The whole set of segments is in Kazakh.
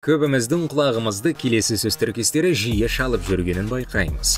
Көбіміздің құлағымызды келесі сөз тіркестері жиі шалып жүргенін байқаймыз.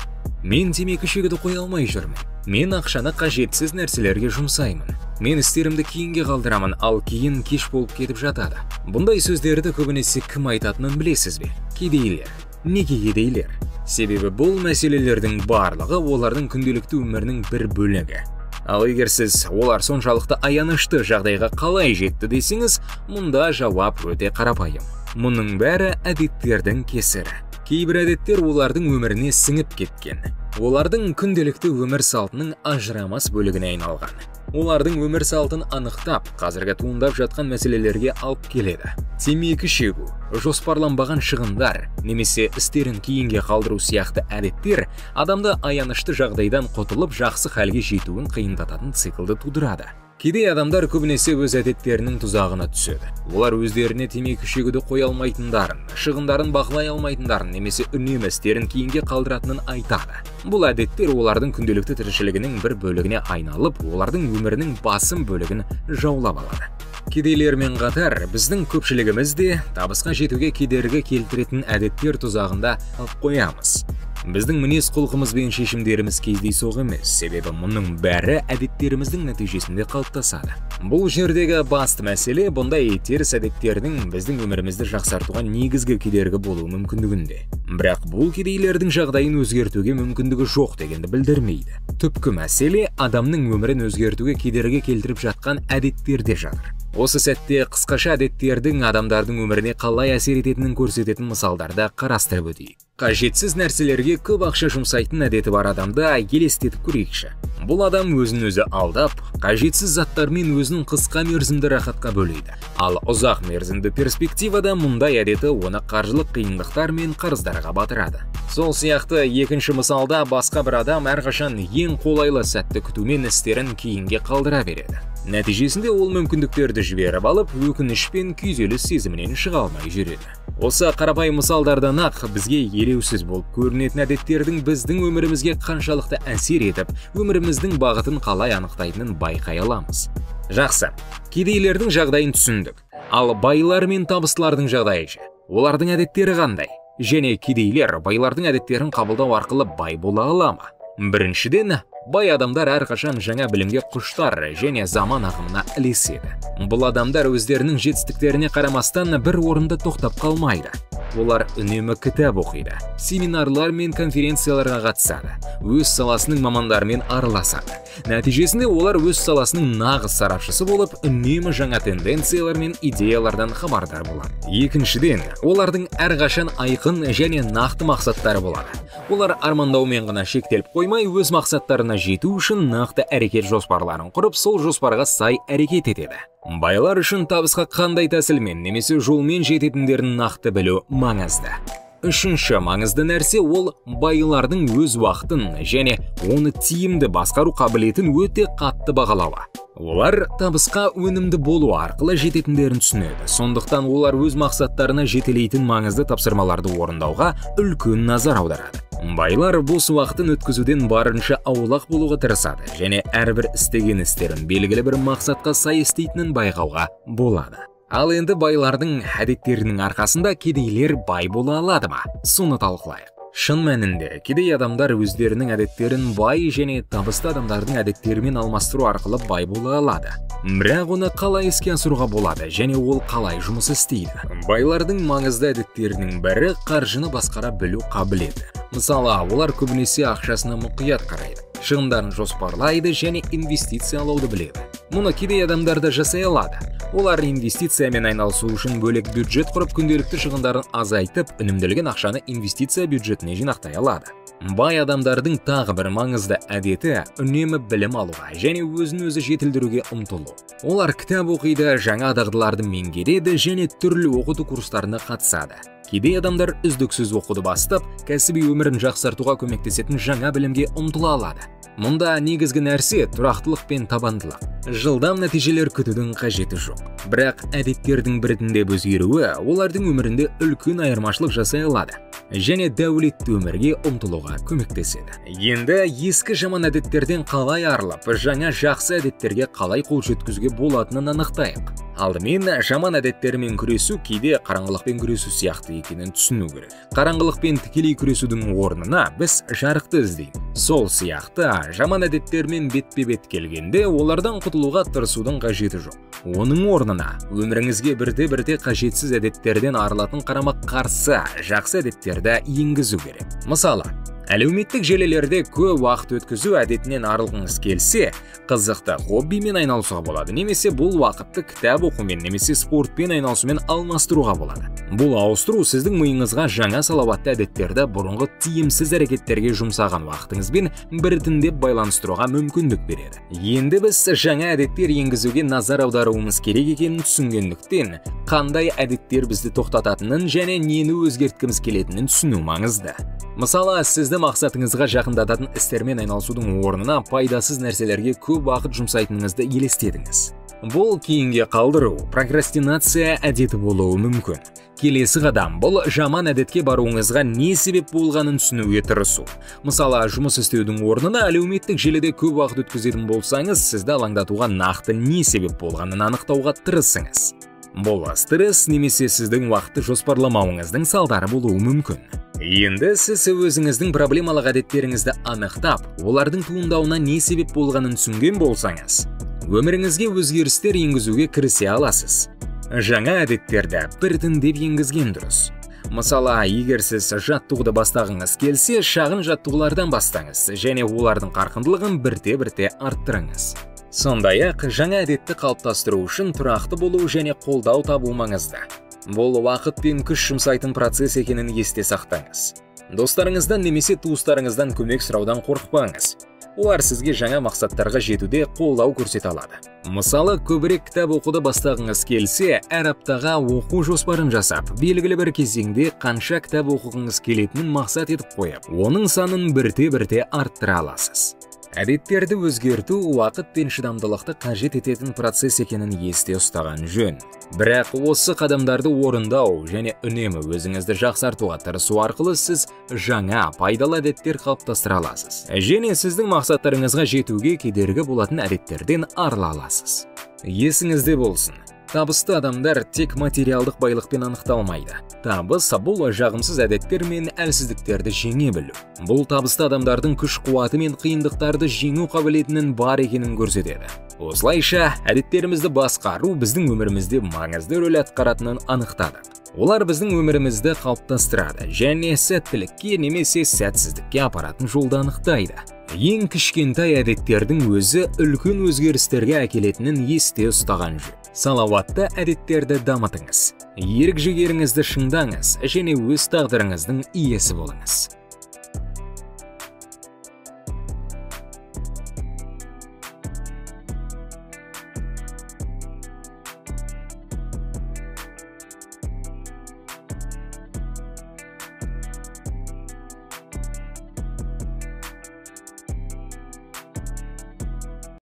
Мен темекі шегуді қоя алмай жүрмін. Мен ақшаны қажетсіз нәрселерге жұмсаймын. Мен істерімді кейінге қалдырамын, ал кейін кеш болып кетіп жатады. Бұндай сөздерді көбінесе кім айтатынын білесіз бе? Кедейлер. Неге кедейлер? Себебі бұл мәселелердің барлығы олардың күнделікті өмірінің бір бөлігі. Ал егер сіз олар соншалықты аянышты жағдайға қалай жетті десеңіз, мұнда жауап өте қарапайым. Мұның бәрі әдеттердің кесірі. Кейбір әдеттер олардың өміріне сіңіп кеткен. Олардың күнделікті өмір салтының ажырамас бөлігіне айналған. Олардың өмір салтын анықтап, қазіргі туындап жатқан мәселелерге алып келеді. Темекі шегу, жоспарланбаған шығындар, немесе істерін кейінге қалдыру сияқты әдеттер адамды аянышты жағдайдан құтылып жақсы халге жетуін қиындататын циклды тудырады. Кедей адамдар көбінесе өз әдеттерінің тұзағына түседі. Олар өздеріне темекі шегуді қоя алмайтындарын, шығындарын бақылай алмайтындарын, немесе үнемі істерін кейінге қалдыратынын айтады. Бұл әдеттер олардың күнделікті тіршілігінің бір бөлігіне айналып, олардың өмірінің басым бөлігін жаулап алады. Кедейлермен қатар біздің көпшілігіміз де табысқа жетуге кедергі келтіретін әдеттер тұзағында қоямыз. Біздің мінез құлқымыз бен шешімдеріміз кездейсоқ емес, себебі мұның бәрі әдеттеріміздің нәтижесінде қалыптасады. Бұл жердегі басты мәселе бұндай теріс әдеттердің біздің өмірімізді жақсартуға негізгі кедергі болуы мүмкіндігінде. Бірақ бұл кедейлердің жағдайын өзгертуге мүмкіндігі жоқ дегенді білдірмейді. Түпкі мәселе адамның өмірін өзгертуге кедергі келтіріп жатқан әдеттерде жатыр. Осы сәтте қысқаша әдеттердің адамдардың өміріне қалай әсер ететінін көрсететін мысалдарды қарастырып өтейік. Қажетсіз нәрселерге көп ақша жұмсайтын әдеті бар адамды елестетіп көрейікші. Бұл адам өзін-өзі алдап, қажетсіз заттармен өзін қысқа мерзімді рахатқа бөлейді. Ал ұзақ мерзімді перспективада мұндай әдеті оны қаржылық қиындықтар мен қарыздарға батырады. Сол сияқты екінші мысалда басқа бір адам әрқашан ең қолайлы сәтті күтумен істерін кейінге қалдыра береді. Нәтижесінде ол мүмкіндіктерді жіберіп алып, өкініш пен күйзеліс сезімінен шыға алмай жүреді. Осы қарапайым мысалдардан ақ бізге елеусіз болып көрінетін әдеттердің біздің өмірімізге қаншалықты әсер етіп, өміріміздің бағытын қалай анықтайтынын байқай аламыз. Жақсы, кедейлердің жағдайын түсіндік. Ал байлар мен табыстылардың жағдайы ше? Олардың әдеттері қандай? Және кедейлер байлардың әдеттерін қабылдау арқылы бай бола ала ма? Біріншіден, бай адамдар әрқашан жаңа білімге құштар және заман ағымына ілеседі. Бұл адамдар өздерінің жетістіктеріне қарамастан бір орында тоқтап қалмайды. Олар үнемі кітап оқиды, семинарлар мен конференцияларға қатысады, өз саласының мамандарымен араласады. Нәтижесінде олар өз саласының нағыз сарапшысы болып, үнемі жаңа тенденциялар мен идеялардан хабардар болады. Екіншіден, олардың әрқашан айқын және нақты мақсаттары болады. Олар армандаумен ғана шектеліп қоймай, өз мақсаттарына жету үшін нақты әрекет жоспарларын құрып, сол жоспарға сай әрекет етеді. Байлар үшін табысқа қандай тәсілмен немесе жолмен жететіндерін нақты білу маңызды. Үшінші маңызды нәрсе ол байлардың өз уақытын және оны тиімді басқару қабілетін өте қатты бағалауы. Олар табысқа өнімді болу арқылы жететіндерін түсінеді. Сондықтан олар өз мақсаттарына жетелейтін маңызды тапсырмаларды орындауға үлкен назар аударады. Байлар бос уақытын өткізуден барынша аулақ болуға тырысады және әрбір істеген істерін белгілі бір мақсатқа сай істейтінін байқауға болады. Ал енді байлардың әдеттерінің арқасында кедейлер бай бола алады ма? Соны талқылайық. Шын мәнінде, кедей адамдар өздерінің әдеттерін бай және табысты адамдардың әдеттерімен алмастыру арқылы бай бола алады. Бірақ оны қалай іске асыруға болады және ол қалай жұмыс істейді? Байлардың маңызды әдеттерінің бірі қаржыны басқара білу қабілеті. Мысалы, олар көбінесе ақшасына мұқият қарайды, шығындарын жоспарлайды және инвестициялауды біледі. Мұны кедей адамдар да жасай алады. Олар инвестициямен айналысу үшін бөлек бюджет құрып, күнделікті шығындарын азайтып, үнемделген ақшаны инвестиция бюджетіне жинақтай алады. Бай адамдардың тағы бір маңызды әдеті үнемі білім алуға және өзін-өзі жетілдіруге ұмтылу. Олар кітап оқиды, жаңа дағдыларды меңгереді және түрлі оқыту курстарына қатысады. Кедей адамдар үздіксіз оқуды бастап, кәсіби өмірін жақсартуға көмектесетін жаңа білімге ұмтыла алады. Мұнда негізгі нәрсе тұрақтылық пен табандылық. Жылдам нәтижелер күтудің қажеті жоқ. Бірақ әдеттердің біртіндеп өзгеруі олардың өмірінде үлкен айырмашылық жасай алады. және дәулетті өмірге ұмтылуға көмектеседі. Енді ескі жаман әдеттерден қалай арылып, жаңа жақсы әдеттерге қалай қол жеткізуге болатынын анықтайық. Алдымен жаман әдеттермен күресу кейде қараңғылықпен күресу сияқты екенін түсіну керек. Қараңғылықпен тікелей күресудің орнына біз жарықты іздейміз. Сол сияқты жаман әдеттермен бетпе-бет келгенде олардан құтылуға тырысудың қажеті жоқ. Оның орнына өміріңізге бірте-бірте қажетсіз әдеттерден арылатын қарама-қарсы жақсы әдеттерді енгізу керек. Мысалы, әлеуметтік желілерде көп уақыт өткізу әдетінен арылғыңыз келсе, қызықты хоббимен айналысуға болады, немесе бұл уақытты кітап оқумен немесе спортпен айналысумен алмастыруға болады. Бұл ауыстыру сіздің миыңызға жаңа салауатты әдеттерді бұрынғы тиімсіз әрекеттерге жұмсаған уақытыңызбен біртіндеп байланыстыруға мүмкіндік береді. Енді біз жаңа әдеттер енгізуге назар аударуымыз керек екенін түсінгендіктен, қандай әдеттер бізді тоқтататынын және нені өзгерткіміз келетінін түсіну маңызды. Мысалы, сізді мақсатыңызға жақындататын істермен айналысудың орнына пайдасыз нәрселерге көп уақыт жұмсайтыныңызды елестетіңіз. Бұл кейінге қалдыру, прокрастинация әдеті болуы мүмкін. Келесі қадам бұл жаман әдетке баруыңызға не себеп болғанын түсінуге тырысу. Мысалы, жұмыс істеудің орнына әлеуметтік желіде көп уақыт өткізетін болсаңыз, сізді алаңдатуға нақты не себеп болғанын анықтауға тырысыңыз. Бұл стресс немесе сіздің уақытты жоспарламауыңыздың салдары болуы мүмкін. Енді сіз өзіңіздің проблемалық әдеттеріңізді анықтап, олардың туындауына не себеп болғанын түсінген болсаңыз, өміріңізге өзгерістер енгізуге кірісе аласыз. Жаңа әдеттерді біртіндеп енгізген дұрыс. Мысалы, егер сіз жаттығуды бастағыңыз келсе, шағын жаттығулардан бастаңыз және олардың қарқындылығын бірте-бірте арттырыңыз. Сондай-ақ, жаңа әдетті қалыптастыру үшін тұрақты болу және қолдау табу маңызды. Бұл уақыт пен күш жұмсайтын процесс екенін есте сақтаңыз. Достарыңыздан немесе туыстарыңыздан көмек сұраудан қорықпаңыз. Олар сізге жаңа мақсаттарға жетуде қолдау көрсете алады. Мысалы, көбірек кітап оқуды бастағыңыз келсе, әр аптаға оқу жоспарын жасап, белгілі бір кезеңде қанша кітап оқығыңыз келетінін мақсат етіп қойып, оның санын бірте-бірте арттыра аласыз. Әдеттерді өзгерту уақыт пен шыдамдылықты қажет ететін процесс екенін есте ұстаған жөн. Бірақ осы қадамдарды орындау және үнемі өзіңізді жақсартуға тырысу арқылы сіз жаңа пайдалы әдеттер қалыптастыра аласыз. Және сіздің мақсаттарыңызға жетуге кедергі болатын әдеттерден арыла аласыз. Есіңізде болсын. Табысты адамдар тек материалдық байлықпен анықталмайды. Табыс бұл жағымсыз әдеттер мен әлсіздіктерді жеңе білу. Бұл табысты адамдардың күш-қуаты мен қиындықтарды жеңу қабілетінің бар екенін көрсетеді. Осылайша, әдеттерімізді басқару біздің өмірімізде маңызды рөл атқаратынын анықтадық. Олар біздің өмірімізді қалыптастырады және сәттілікке немесе сәтсіздікке апаратын жолды анықтайды. Ең кішкентай әдеттердің өзі үлкен өзгерістерге әкелетінін есте ұстаған жөн. Салауатты әдеттерді дамытыңыз. Ерік-жігеріңізді шыңдаңыз және өз тағдырыңыздың иесі болыңыз.